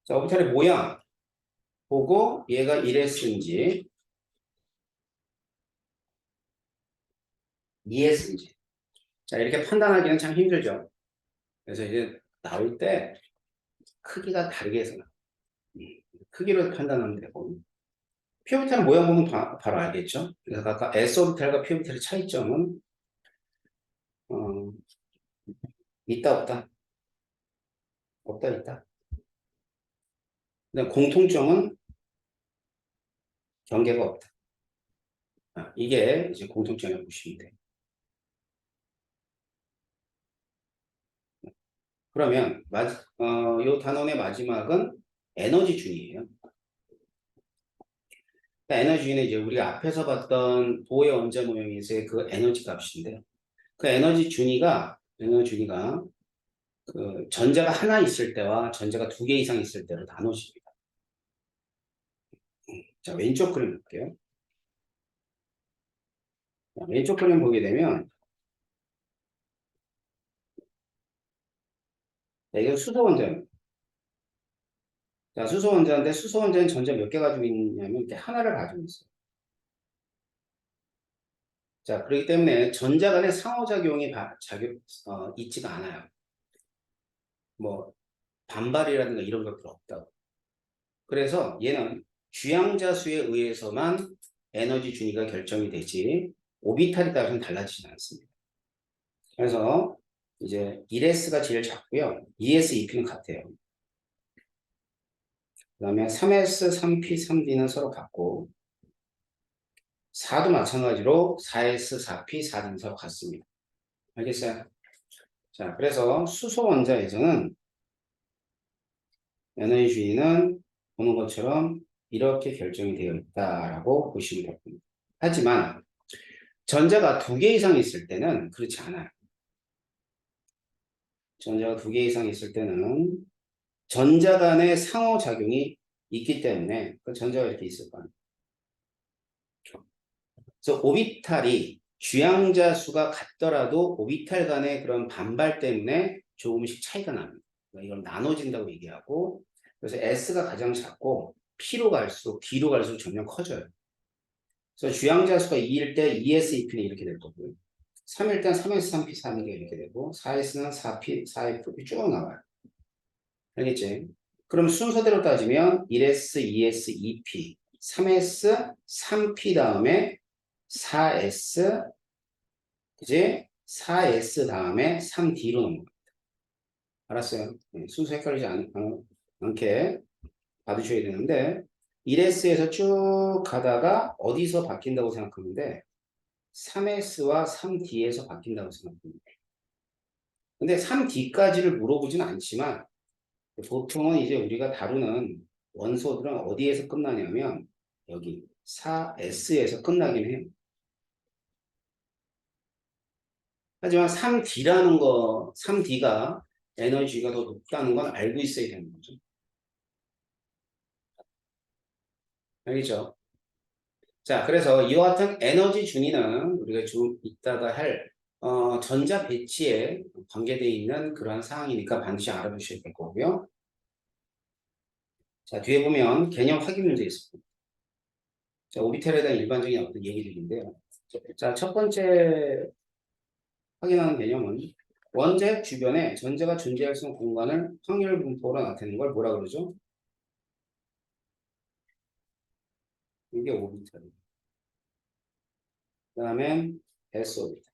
자, 오비탈의 모양 보고 얘가 1S인지 2S인지. 자, 이렇게 판단하기는 참 힘들죠. 그래서 이제 나올 때 크기가 다르게 해서 크기로 판단하면 되고. p 오비탈 모양 보면 바로 알겠죠. 그래서 아까 S 오비탈과 p 오비탈의 차이점은 어, 있다 없다. 없다 있다. 근데 공통점은 경계가 없다. 이게 이제 공통점이라고 보시면 돼요. 그러면 이 단원의 마지막은 에너지준이에요. 에너지는 이제 우리가 앞에서 봤던 보의 원자 모형에서의 그 에너지 값인데요. 그 에너지준위가 그 전자가 하나 있을 때와 전자가 두 개 이상 있을 때로 나눠집니다. 자, 왼쪽 그림 볼게요. 자, 왼쪽 그림 보게 되면 자, 이거 수소 원자입니다. 자, 수소 원자인데 수소 원자는 전자 몇 개 가지고 있냐면 이렇게 하나를 가지고 있어요. 자, 그렇기 때문에 전자 간의 상호작용이 있지가 않아요. 뭐 반발이라든가 이런 것들 없다고. 그래서 얘는 주양자수에 의해서만 에너지 준위가 결정이 되지 오비탈에 따라서는 달라지지 않습니다. 그래서 이제 1S가 제일 작고요. 2S, 2P는 같아요. 그 다음에 3S, 3P, 3D는 서로 같고 4도 마찬가지로 4S, 4P, 4D는 서로 같습니다. 알겠어요? 자, 그래서 수소 원자에서는 에너지 준위는 보는 것처럼 이렇게 결정이 되어 있다라고 보시면 됩니다. 하지만 전자가 두 개 이상 있을 때는 그렇지 않아요. 전자가 두 개 이상 있을 때는 전자 간의 상호작용이 있기 때문에 그 전자가 이렇게 있을 거예요. 그래서 오비탈이 주양자 수가 같더라도 오비탈 간의 그런 반발 때문에 조금씩 차이가 납니다. 이걸 나눠진다고 얘기하고 그래서 S가 가장 작고 P로 갈수록 D로 갈수록 점점 커져요. 그래서 주양자 수가 2일 때 2S, 2P는 이렇게 될 거고요. 3일 때 3S, 3P, 3이 이렇게 되고 4S는 4P, 4F 쭉 나와요. 알겠지? 그럼 순서대로 따지면 1S, 2S, 2P, 3S, 3P 다음에 4S, 이제 4S 다음에 3D로 넘어갑니다. 알았어요? 순서 헷갈리지 않게 봐두셔야 되는데 1S에서 쭉 가다가 어디서 바뀐다고 생각하는데 3S와 3D에서 바뀐다고 생각합니다. 근데 3D까지를 물어보진 않지만 보통은 이제 우리가 다루는 원소들은 어디에서 끝나냐면 여기 4S에서 끝나긴 해요. 하지만 3D가 에너지가 더 높다는 건 알고 있어야 되는 거죠. 알겠죠? 자, 그래서 이와 같은 에너지 준위는 우리가 좀 이따가 할 전자 배치에 관계되어 있는 그러한 사항이니까 반드시 알아두셔야 될 거고요. 자, 뒤에 보면 개념 확인 문제 있습니다. 자, 오비탈에 대한 일반적인 어떤 얘기들인데요. 자, 첫 번째 확인하는 개념은 원자핵 주변에 전자가 존재할 수 있는 공간을 확률 분포로 나타내는 걸 뭐라 그러죠? 이게 오비탈입니다. 그 다음에 S 오비탈.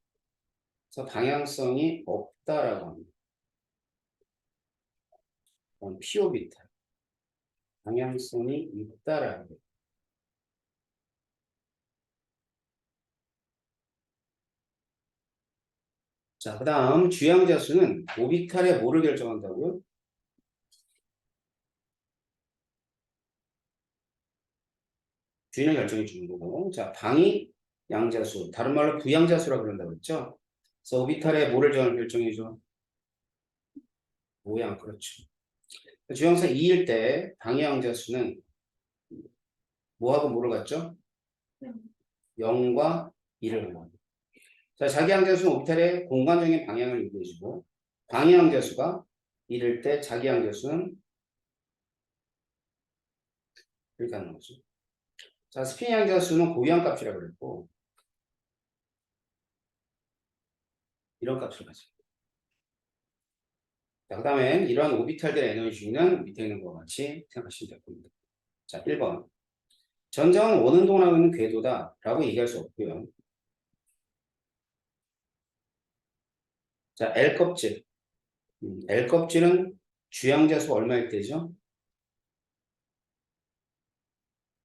그래서 방향성이 없다라고 합니다. 그럼 P 오비탈. 방향성이 있다라고 합니다. 자, 그 다음 주양자 수는 오비탈의 뭐를 결정한다고요? 주인을 결정해 주는 거고. 자, 방위 양자수. 다른 말로 부양자수라고 그런다고 했죠? 그래서 오비탈의 뭐를 결정해 줘? 모양, 그렇죠. 주형사 2일 때 방위 양자수는 뭐하고 뭐를 갖죠? 0과 1을 갖습니다. 자, 자기 양자수는 오비탈의 공간적인 방향을 유도해주고 방위 양자수가 1일 때 자기 양자수는 그렇게 하는 거죠. 자, 스피인 양자 수는 고유한 값이라고 그랬고, 이런 값을 가지고. 자, 그 다음에 이런 오비탈들의 에너지는 밑에 있는 것과 같이 생각하시면 될 겁니다. 자, 1번. 전자는 원운동하고 있는 궤도다 라고 얘기할 수 없고요. 자, L껍질. L껍질은 주양자수 얼마일 때죠?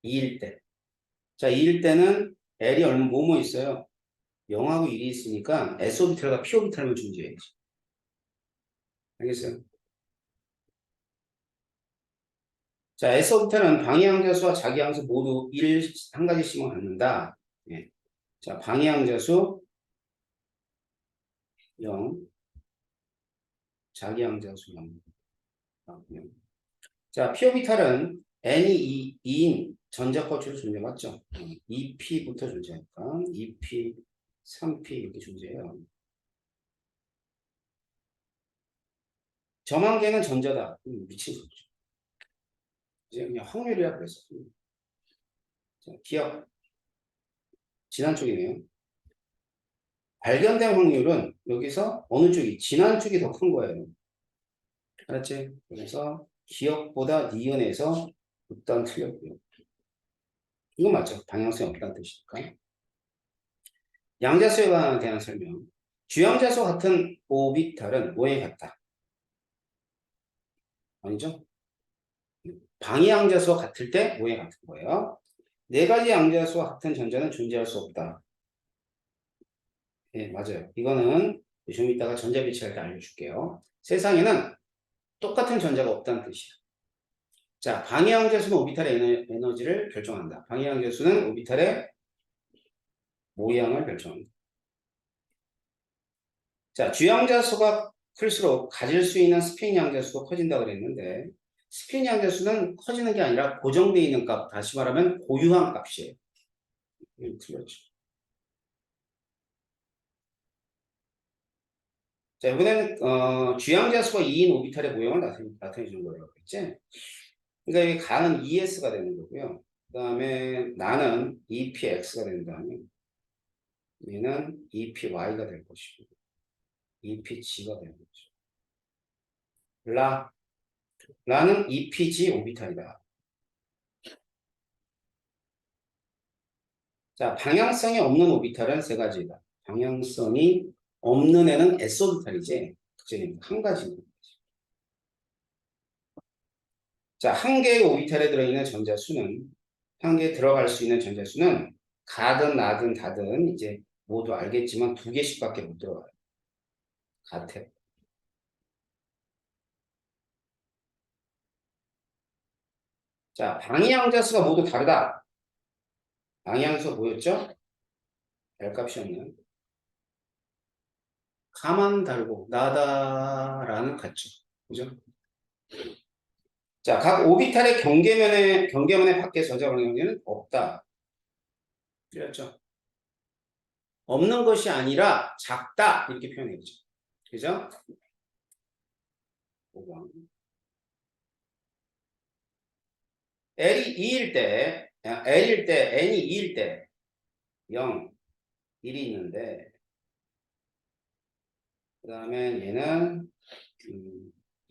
2일 때. 자, 2일 때는 L이 얼마, 뭐뭐 있어요? 0하고 1이 있으니까 S오비탈과 P오비탈만 존재해야지. 알겠어요? 자, S오비탈은 방해항자수와 자기항수 모두 1, 한 가지씩만 갖는다. 예. 자, 방해항자수 0, 자기항자수 0. 자, P오비탈은 N이 2인 전자거치로 존재 맞죠? 2P부터 존재하니까 2P, 3P 이렇게 존재해요. 점한계는 전자다. 미친 소리죠. 이제 그냥 확률이라 그랬어. 자, 기억. 지난 쪽이네요. 발견된 확률은 여기서 어느 쪽이, 지난 쪽이 더 큰 거예요. 알았지? 그래서 기억보다 니은에서 일단 틀렸고요. 이거 맞죠? 방향성이 없다는 뜻이니까. 양자수에 대한 설명. 주양자수와 같은 오비탈은 뭐에 같다? 아니죠? 방위양자수와 같을 때 뭐에 같은 거예요? 네 가지 양자수와 같은 전자는 존재할 수 없다. 네, 맞아요. 이거는 좀 이따가 전자 배치할 때 알려줄게요. 세상에는 똑같은 전자가 없다는 뜻이야. 자, 방위양자수는 오비탈의 에너지를 결정한다. 방위양자수는 오비탈의 모양을 결정한다. 자, 주양자수가 클수록 가질 수 있는 스피인 양자수도 커진다 그랬는데 스피인 양자수는 커지는 게 아니라 고정되어 있는 값, 다시 말하면 고유한 값이에요. 틀렸죠. 자, 이번에는 주양자수가 2인 오비탈의 모형을 나타내 주는 거라고 했지. 그러니까 이 가는 ES가 되는 거고요. 그 다음에 나는 EPX가 된다면 얘는 EPY가 될 것이고 EPG가 되는 거죠. 라는 EPG 오비탈이다. 자, 방향성이 없는 오비탈은 세 가지다. 방향성이 없는 애는 S 오비탈이지. 그치? 한 가지는. 자, 한 개의 오비탈에 들어있는 전자수는, 한 개에 들어갈 수 있는 전자수는 가든 나든 다든 이제 모두 알겠지만 두 개씩밖에 못 들어가요. 같아. 자, 방위양자수가 모두 다르다. 방위양수가 뭐였죠? L값이 없는. 가만 달고 나다라는 같죠. 그죠? 자, 각 오비탈의 경계면의 밖에 저자 방향은 없다. 그렇죠? 없는 것이 아니라 작다 이렇게 표현했죠. 그죠? 5번. L이 2일 때, L일 때, N이 2일 때 0, 1이 있는데 그 다음에 얘는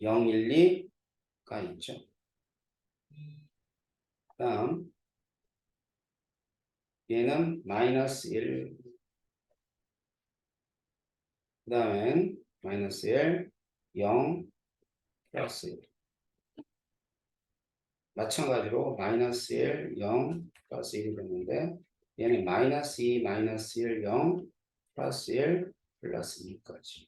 0, 1, 2가 있죠. 그 다음 얘는 마이너스 1, 그 다음엔 마이너스 1, 0, 플러스 1. 마찬가지로 마이너스 1, 0, 플러스 1이 됐는데 얘는 마이너스 2, 마이너스 1, 0, 플러스 1, 플러스 2까지.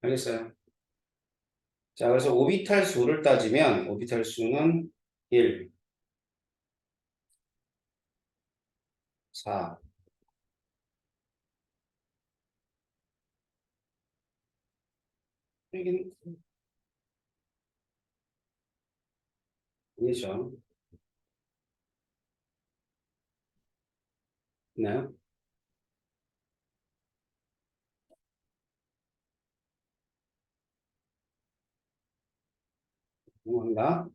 알겠어요? 자, 그래서 오비탈 수를 따지면 오비탈 수는 1, 4, 여기는 아니죠. 있나요? 합니다.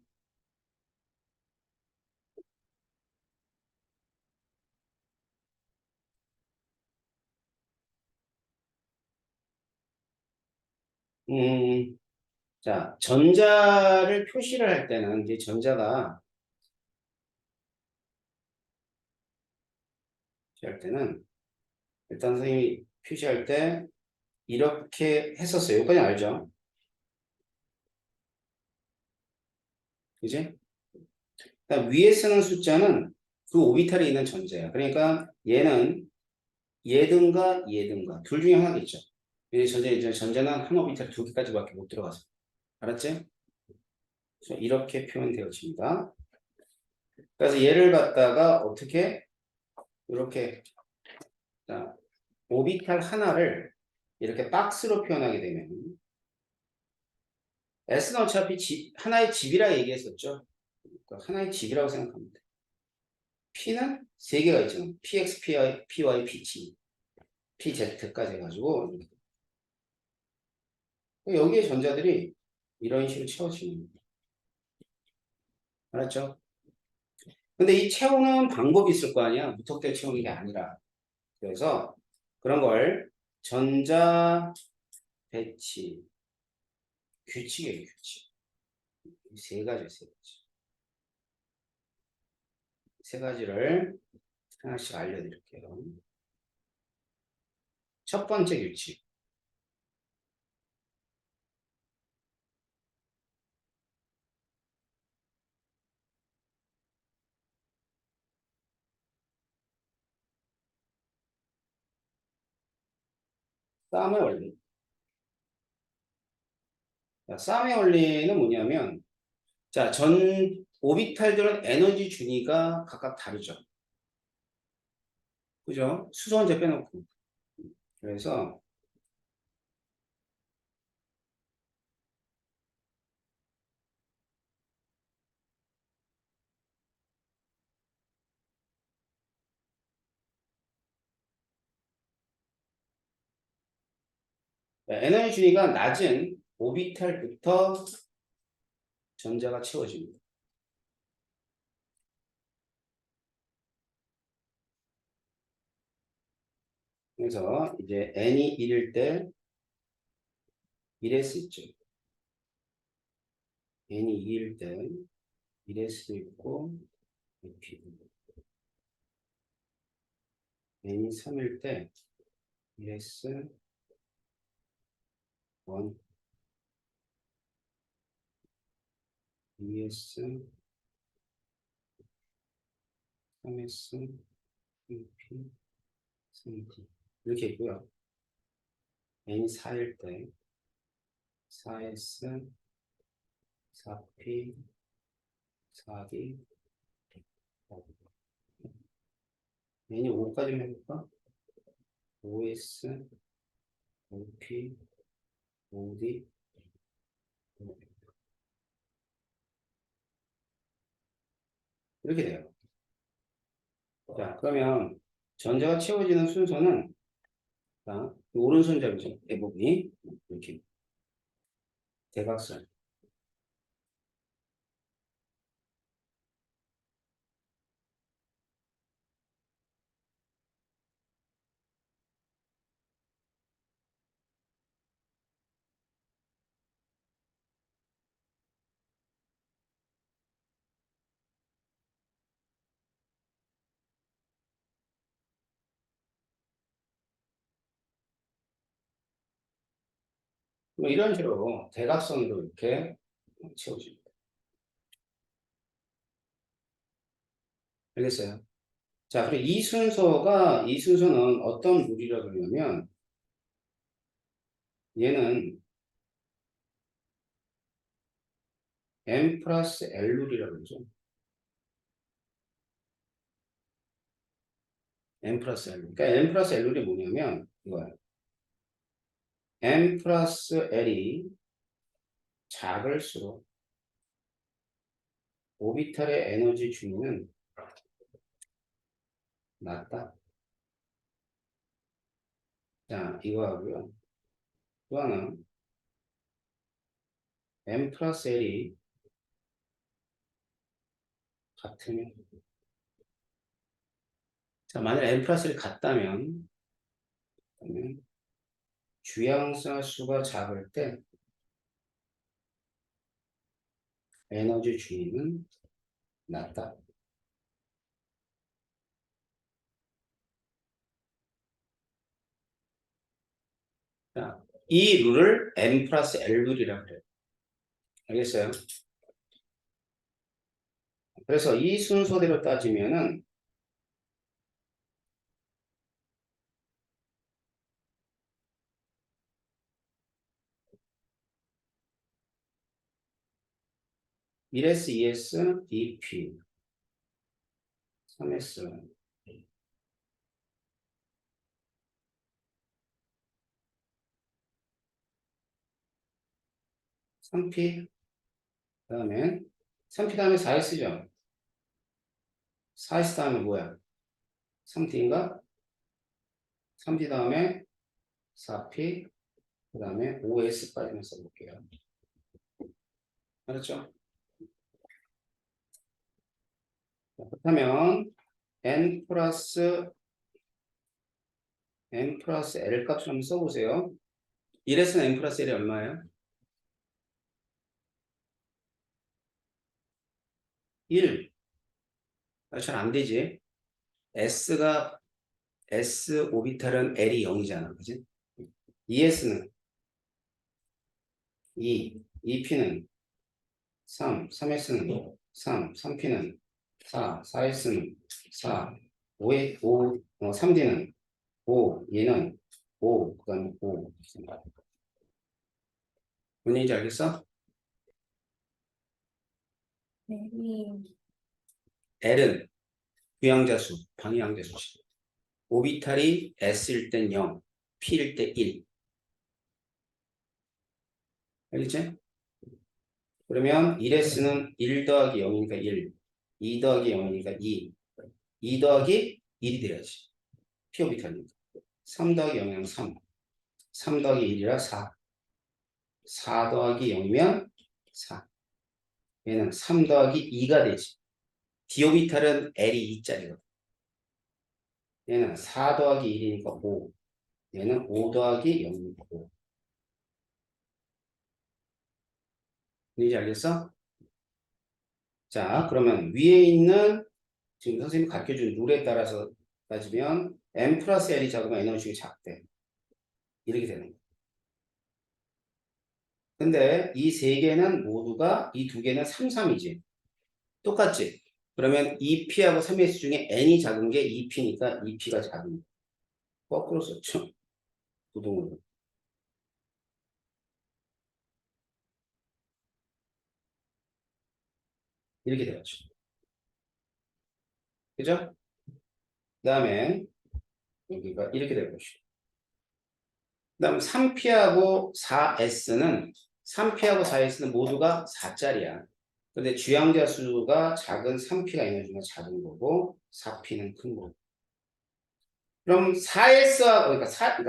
음, 자, 전자를 표시를 할 때는 이제 전자가 표시할 때는 일단 선생님이 표시할 때 이렇게 했었어요. 여기까지 알죠? 그지? 그러니까 위에 쓰는 숫자는 그 오비탈에 있는 전자야. 그러니까 얘는 얘든가 얘든가 둘 중에 하나겠죠. 이 전자는 한 오비탈 두 개까지밖에 못 들어가서. 알았지? 그래서 이렇게 표현되어집니다. 그래서 얘를 갖다가 어떻게 이렇게 자, 오비탈 하나를 이렇게 박스로 표현하게 되면 S는 어차피 하나의 집이라 얘기했었죠. 그러니까 하나의 집이라고 생각합니다. P는 세 개가 있잖아요. PX, PY, PG, PZ까지 해가지고 여기에 전자들이 이런 식으로 채워지는 거예요. 알았죠? 근데 이 채우는 방법이 있을 거 아니야. 무턱대고 채우는 게 아니라. 그래서 그런 걸 전자 배치 규칙이에요, 규칙. 세 가지, 세 가지. 세 가지를 하나씩 알려드릴게요. 첫 번째 규칙. 싸움의 원리. 자, 싸움의 원리는 뭐냐면, 자, 전 오비탈들은 에너지 준위가 각각 다르죠. 그죠? 수소원자 빼놓고. 그래서 에너지 준위가 낮은 오비탈부터 전자가 채워집니다. 그래서 이제 n이 1일 때 1s 있죠. n이 2일 때 1s도 있고 n이 3일 때 1s 1, 2s, 3s, 3p, 3d 이렇게 있고요. n이 4일 때 4s, 4p, 4d, n이 5까지 해볼까? 5s, 5p, 5d 이렇게 돼요. 자, 그러면 전자가 채워지는 순서는 자, 오른손잡이죠. 대부분이 이렇게 대각선. 뭐 이런 식으로 대각선으로 이렇게 채워집니다. 알겠어요? 자, 그리고 이 순서는 어떤 룰이라 그러냐면 얘는 n 플러스 l 룰이라 그러죠. n 플러스 l 룰. 그러니까 n 플러스 l 룰이 뭐냐면 이거야. n 플러스 l이 작을수록 오비탈의 에너지 준위는 낮다. 자, 이거 하고요. 또 하나 n 플러스 l이 같으면. 자, 만약 n 플러스 1 같다면, 그러면 주양자 수가 작을 때 에너지 주임은 낮다. 자, 이 룰을 n 플러스 l 룰이라고 그래요. 알겠어요? 그래서 이 순서대로 따지면은 1S, 2S, DP, 3S, 3P, 그 다음에 3P 다음에 4S죠. 4S 다음에 뭐야? 3D인가? 3D 다음에 4P, 그 다음에 5S까지만 써볼게요. 알았죠? 그렇다면 n 플러스 L 값을 한번 써보세요. 1S는 n 플러스 L이 얼마예요? 1. 잘 안 되지. S 오비탈은 L이 0이잖아. 그지? 2S는 2, 2P는 3, 3S는 3, 3P는 4, 4S는 4, 3D는 5, 얘는 5, 그 다음에 5. 뭔 얘기인지 알겠어? 네. L은 부양자수, 방위양자수. 오비탈이 S일 땐 0, P일 때 1. 알겠지? 그러면 1S는 1 더하기 0이니까 1, 2 더하기 0이니까 2, 2 더하기 1이 돼야지. P 오비탈이니까. 3 더하기 0이면 3, 3 더하기 1이라 4, 4 더하기 0이면 4. 얘는 3 더하기 2가 되지. D 오비탈은 L이 2짜리거든. 얘는 4 더하기 1이니까 5. 얘는 5 더하기 0이니까 5. 이제 알겠어? 자, 그러면 위에 있는 지금 선생님이 가르쳐준 룰에 따라서 따지면 n 플러스 l이 작으면 에너지가 작대. 이렇게 되는 거야. 근데 이 세 개는 모두가 이 두 개는 3, 3이지. 똑같지? 그러면 2p하고 3s 중에 n이 작은 게 2p니까 2p가 작은 거야. 거꾸로 썼죠. 부동으로. 이렇게 되었죠. 그죠? 그 다음에 여기가 이렇게 될 것이고. 그 다음 3p하고 4s는 3p하고 4s는 모두가 4짜리야. 근데 주양자 수가 작은 3p가 에너지가 작은 거고 4p는 큰 거고. 그럼 4S하고 그러니까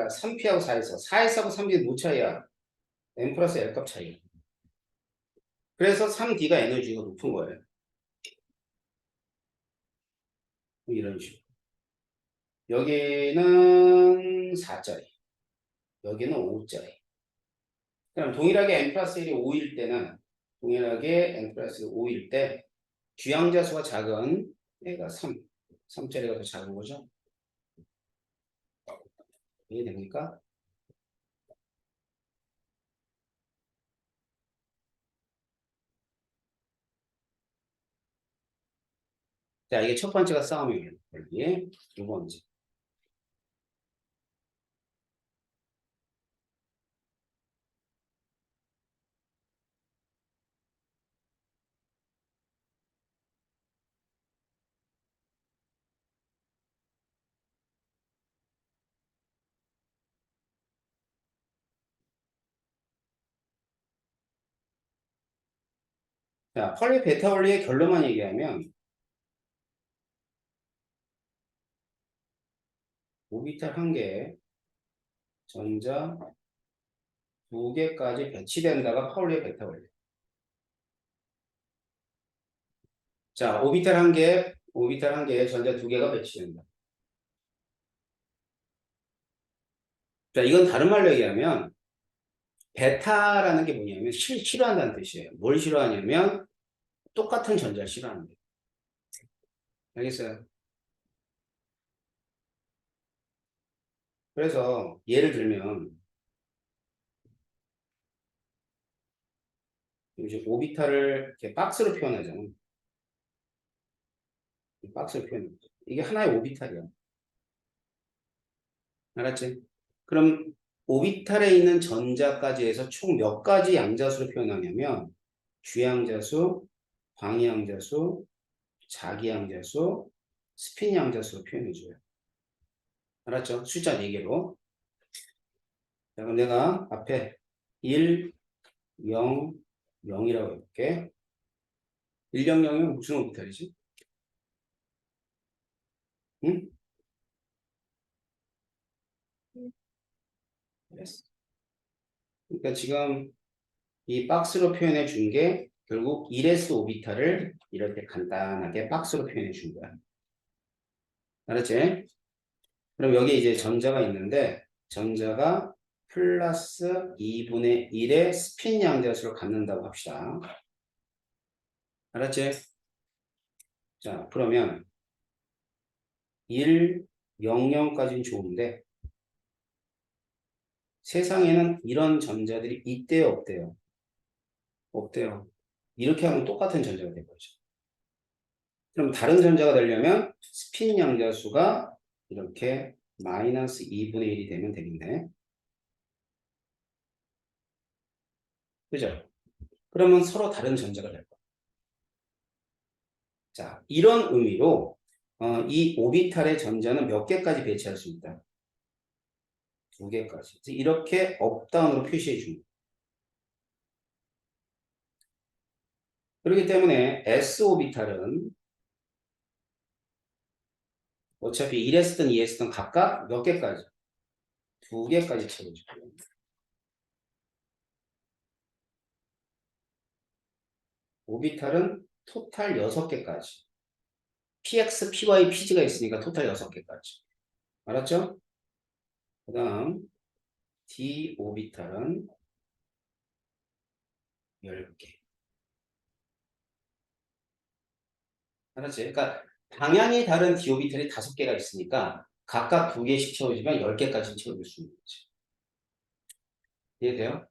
3P하고 4S, 4S하고 3D는 뭐 차이야? n 플러스 L 값 차이. 그래서 3D가 에너지가 높은 거예요. 이런 식으로. 여기는 4짜리, 여기는 5짜리. 그럼 동일하게 n 플러스 1이 5일 때는 동일하게 n 플러스 5일 때 주양자 수가 작은 얘가 3짜리가 더 작은 거죠. 이해됩니까? 자, 이게 첫 번째가 싸움이에요. 여기 두 번째. 자, 펄리 베타 원리의 결론만 얘기하면 오비탈 한 개에 전자 두 개까지 배치된다가 파울리의 베타 원리. 자, 오비탈 한 개에 전자 두 개가 배치된다. 자, 이건 다른 말로 얘기하면 베타라는 게 뭐냐면 싫어한다는 뜻이에요. 뭘 싫어하냐면 똑같은 전자를 싫어하는 거예요. 알겠어요? 그래서 예를 들면 이제 오비탈을 이렇게 박스로 표현하잖아. 박스로 표현해. 이게 하나의 오비탈이야. 알았지? 그럼 오비탈에 있는 전자까지 해서 총 몇 가지 양자수로 표현하냐면 주양자수, 광양자수, 자기양자수, 스핀양자수로 표현해줘요. 알았죠? 숫자 4개로. 자, 그럼 내가 앞에 1, 0, 0이라고 해볼게. 1, 0, 0이면 무슨 오비탈이지? 응? yes. 그러니까 지금 이 박스로 표현해 준 게 결국 1s 오비탈을 이렇게 간단하게 박스로 표현해 준 거야. 알았지? 그럼 여기 이제 전자가 있는데 전자가 플러스 2분의 1의 스핀 양자수를 갖는다고 합시다. 알았지? 자, 그러면 1, 0, 0까지는 좋은데 세상에는 이런 전자들이 있대요, 없대요? 없대요. 이렇게 하면 똑같은 전자가 될 거죠. 그럼 다른 전자가 되려면 스핀 양자수가 이렇게 마이너스 2분의 1이 되면 되겠네. 그죠? 그러면 서로 다른 전자가 될 거야. 자, 이런 의미로 이 오비탈의 전자는 몇 개까지 배치할 수 있다? 2개까지. 이렇게 업다운으로 표시해 줍니다. 그렇기 때문에 S 오비탈은 어차피 1S든 2S든 각각 몇 개까지? 2개까지 채워줘요. 오비탈은 토탈 6개까지. PX, PY, PG가 있으니까 토탈 6개까지. 알았죠? 그 다음 D 오비탈은 10개. 알았지? 그러니까 방향이 다른 D 오비탈이 5개가 있으니까 각각 2개씩 채워주면 10개까지 채워줄 수 있는 거지. 이해돼요?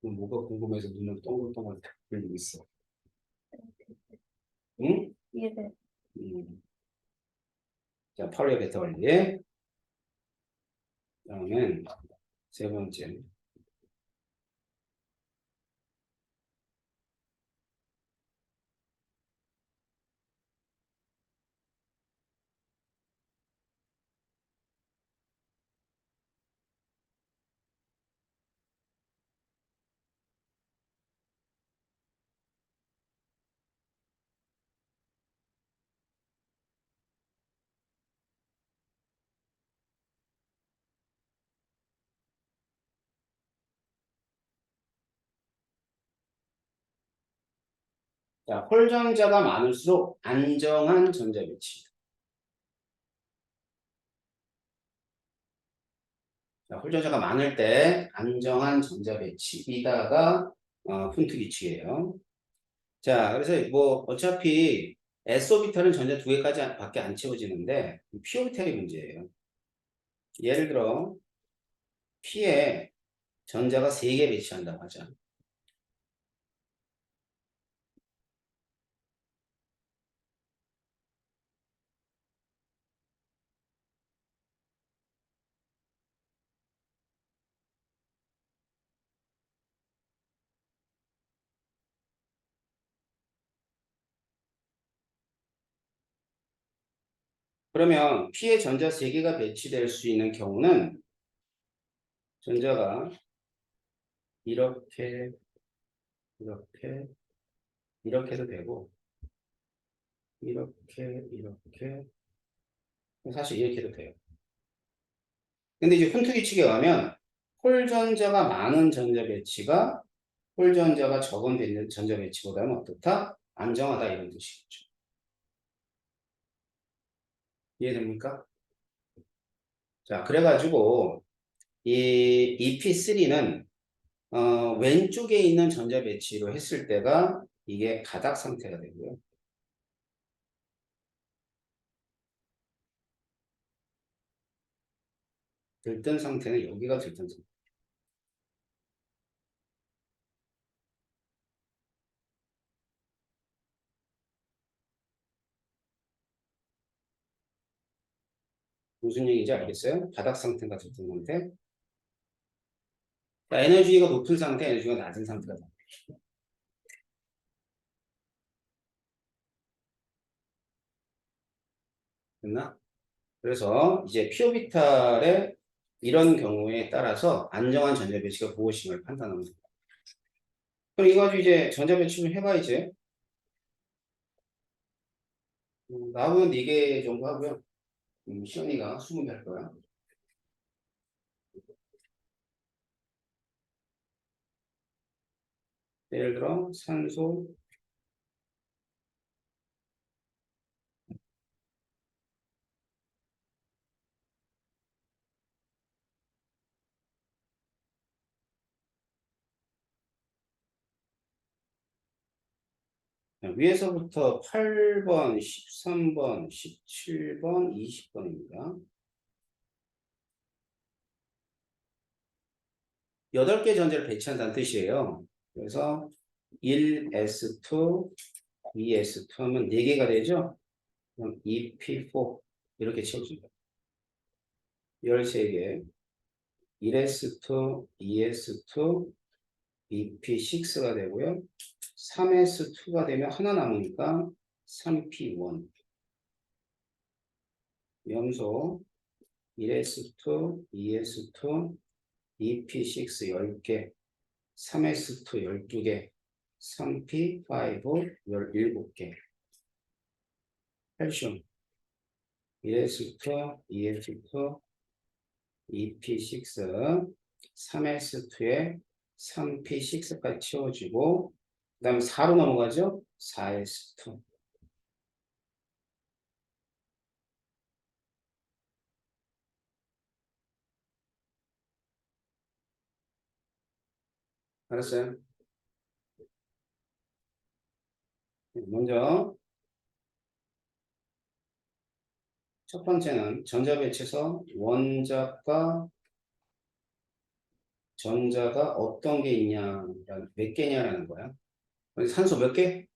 뭐가 궁금해서 눈을 동글동글 들리고 있어. 응? 이해돼. 음. 자, 펄리어 베타 원리. 다음엔 세 번째. 자, 홀전자가 많을수록 안정한 전자 배치. 자, 홀전자가 많을 때 안정한 전자 배치이다가 푼트 규칙이에요. 자, 그래서 뭐 어차피 S 오비탈은 전자 2개까지 밖에 안 채워지는데 P 오비탈이 문제예요. 예를 들어 P에 전자가 3개 배치한다고 하자. 그러면 P에 전자 3개가 배치될 수 있는 경우는 전자가 이렇게 이렇게 이렇게 해도 되고 이렇게 사실 이렇게 해도 돼요. 근데 이제 훈트 규칙에 가면 홀전자가 많은 전자 배치가 홀전자가 적은 전자 배치보다는 어떻다? 안정하다 이런 뜻이겠죠. 이해됩니까? 자, 그래가지고 이 EP3는 왼쪽에 있는 전자 배치로 했을 때가 이게 가닥 상태가 되고요. 들뜬 상태는 여기가 들뜬 상태. 무슨 얘기인지 알겠어요? 바닥 상태가 들뜬 상태. 자, 에너지가 높은 상태, 에너지가 낮은 상태가 됩니다. 됐나? 그래서 이제 피오비탈의 이런 경우에 따라서 안정한 전자 배치가 무엇임을 판단합니다. 그럼 이거 가지고 이제 전자 배치를 해봐야지. 나하고는 4개 정도 하고요. 시연이가 20개 할 거야. 예를 들어 산소 위에서부터 8번, 13번, 17번, 20번입니다. 8개 전자를 배치한다는 뜻이에요. 그래서 1s2, 2s2 하면 4개가 되죠? 그럼 2p4 이렇게 채워줍니다. 13개 1s2, 2s2, 2p6가 되고요. 3s2가 되면 하나 남으니까 3p1 염소 1s2, 2s2, 2p6 10개 3s2 12개 3p5 17개 칼슘 1s2, 2s2, 2p6 3s2에 3p6까지 채워지고 그 다음에 4로 넘어가죠. 4s2 알았어요? 먼저 첫 번째는 전자배치에서 원자과 전자가 어떤 게 있냐, 몇 개냐라는 거야. 산소 몇 개?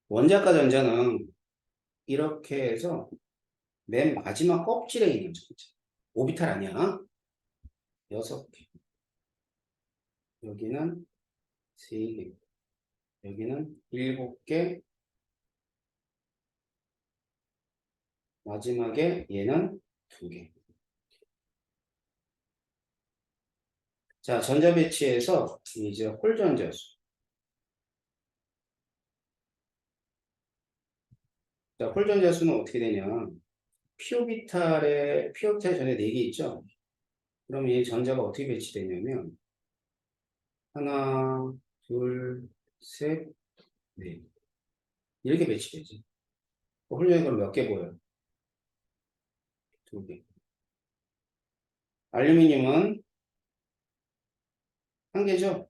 원자과 전자는 이렇게 해서 맨 마지막 껍질에 있는 전자. 오비탈 아니야. 6개. 여기는 3개. 여기는 7개. 마지막에 얘는 2개. 자, 전자 배치에서 이제 홀전자수. 자, 홀전자수는 어떻게 되냐. 피오비탈 전에 4개 있죠? 그럼 이 전자가 어떻게 배치되냐면, 하나, 둘, 셋, 넷. 이렇게 배치되지. 홀전이 그럼 몇 개 보여요? 2개. 알루미늄은 한 개죠?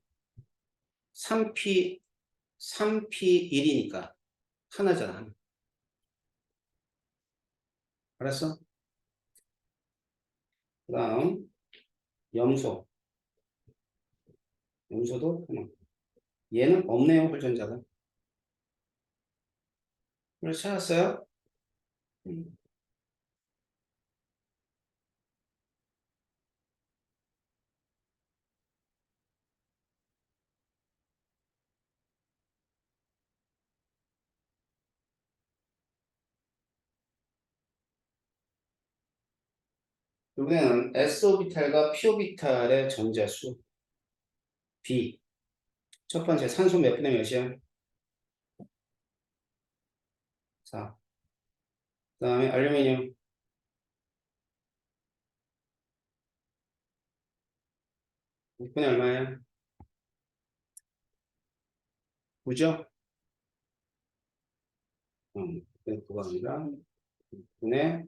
3p1이니까 하나잖아. 알았어? 그 다음, 염소. 염소도 하나. 얘는 없네요, 홀전자가. 그래서 찾았어요? 음. 이번에는 S오비탈과 P오비탈의 전자수 B. 첫 번째 산소 몇 분의 몇이야? 4. 그 다음에 알루미늄 6분의 얼마예요? 9죠? 9가 아니라 6분의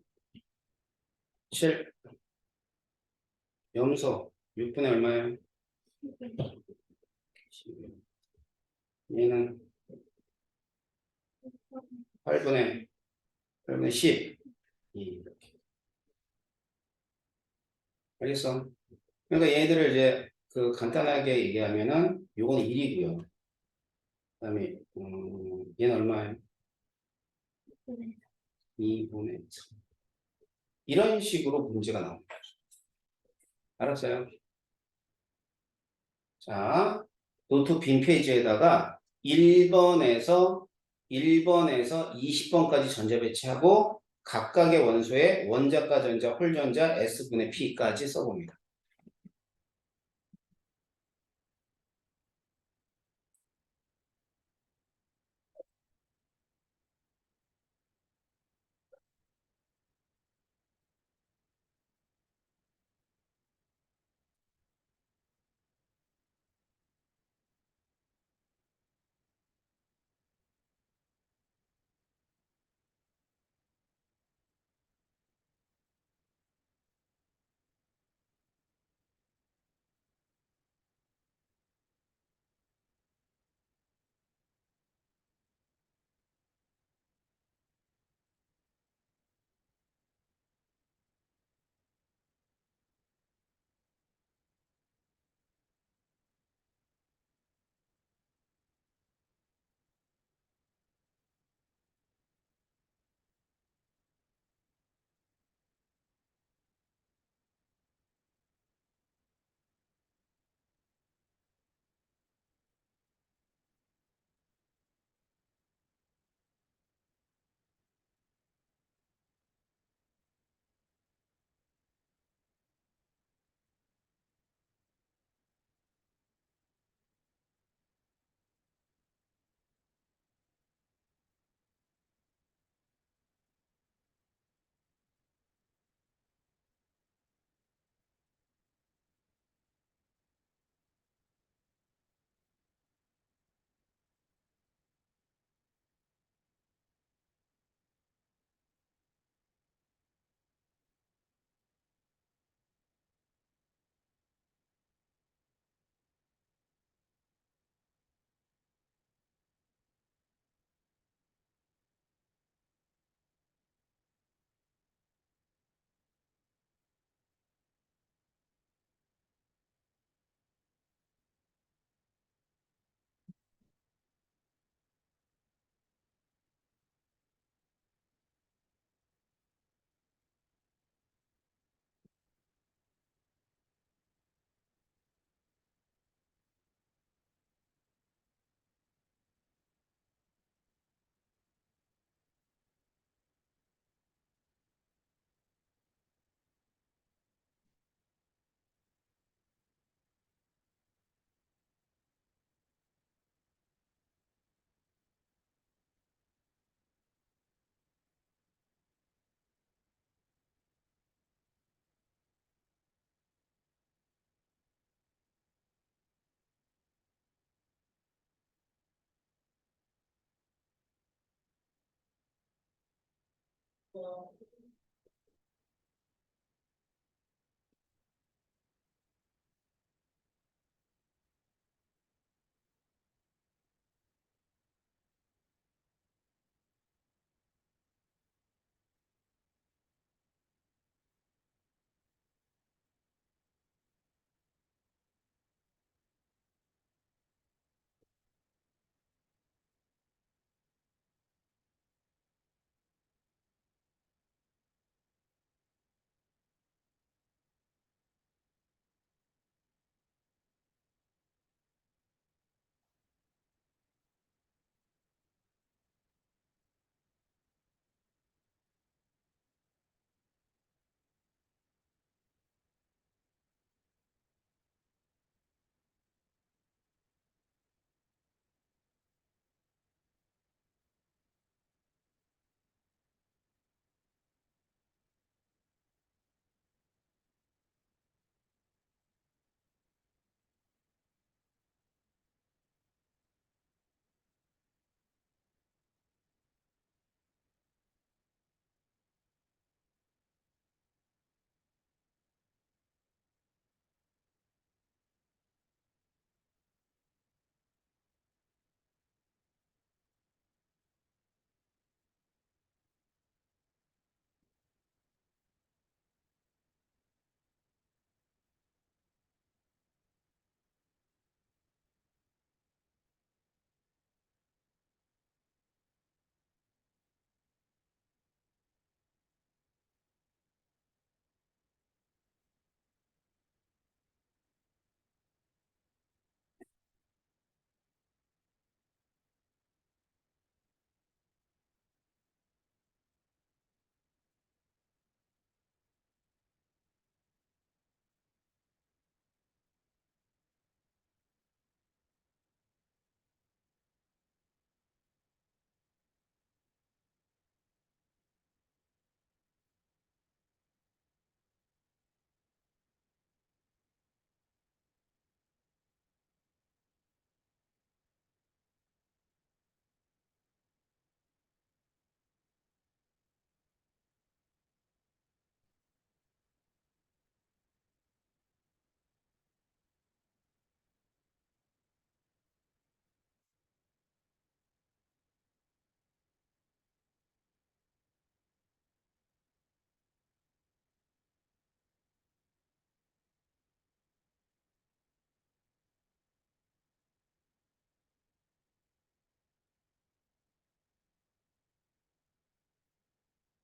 7. 염소 6분의 얼마예요? 얘는 8분의 10. 이렇게. 알겠어? 그러니까 얘들을 이제 그 간단하게 얘기하면은 요건 1이고요. 그다음에 얘는 얼마예요? 2분의 3. 이런 식으로 문제가 나옵니다. 알았어요? 자, 노트 빈 페이지에다가 1번에서 20번까지 전자 배치하고 각각의 원소에 원자과 전자, 홀전자, S분의 P까지 써봅니다.